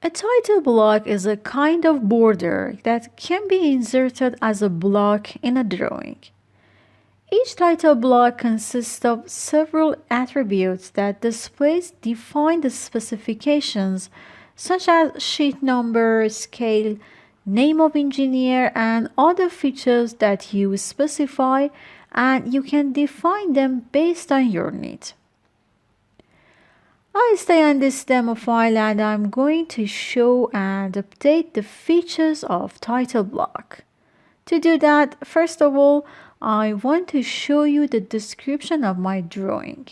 A title block is a kind of border that can be inserted as a block in a drawing. Each title block consists of several attributes that displays defined specifications such as sheet number, scale, name of engineer, and other features that you specify, and you can define them based on your need. I stay on this demo file and I'm going to show and update the features of title block. To do that, first of all, I want to show you the description of my drawing.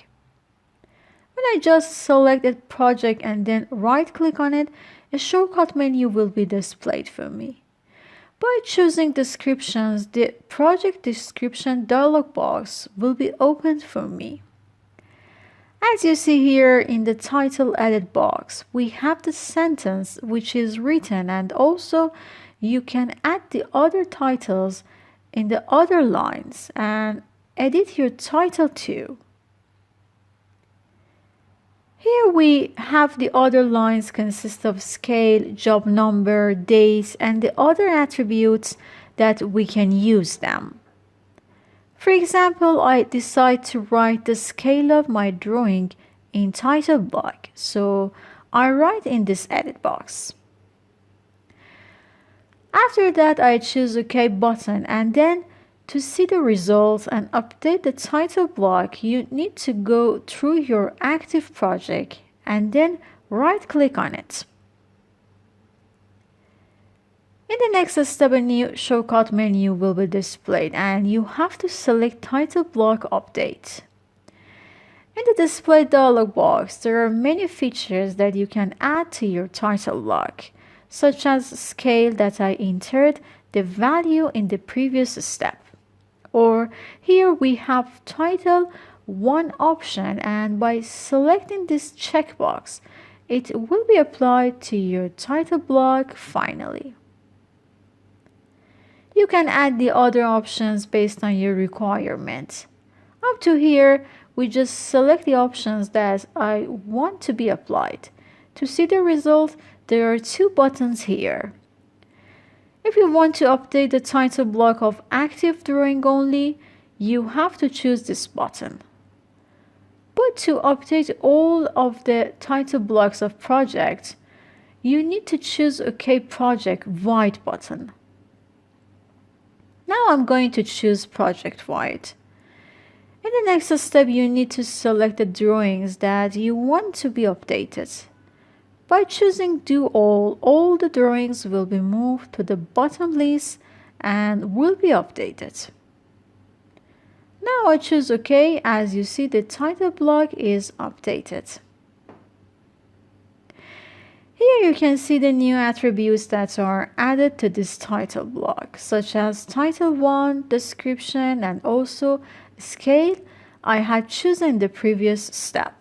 When I just select a project and then right click on it, a shortcut menu will be displayed for me. By choosing descriptions, the project description dialog box will be opened for me. As you see here in the title edit box, we have the sentence which is written, and also you can add the other titles in the other lines and edit your title too. Here we have the other lines consist of scale, job number, dates, and the other attributes that we can use them. For example, I decide to write the scale of my drawing in title block, so I write in this edit box. After that, I choose OK button, and then to see the results and update the title block, you need to go through your active project and then right click on it. In the next step, a new shortcut menu will be displayed and you have to select title block update. In the display dialog box, there are many features that you can add to your title block, such as scale that I entered the value in the previous step. Or here we have title 1 option, and by selecting this checkbox, it will be applied to your title block finally. You can add the other options based on your requirement. Up to here, we just select the options that I want to be applied. To see the result, there are 2 buttons here. If you want to update the title block of active drawing only, you have to choose this button. But to update all of the title blocks of project, you need to choose OK Project Wide button. Now I'm going to choose Project Wide. In the next step, you need to select the drawings that you want to be updated. By choosing Do all the drawings will be moved to the bottom list and will be updated. Now I choose OK. As you see, the title block is updated. Here you can see the new attributes that are added to this title block, such as title 1, description, and also scale I had chosen the previous step.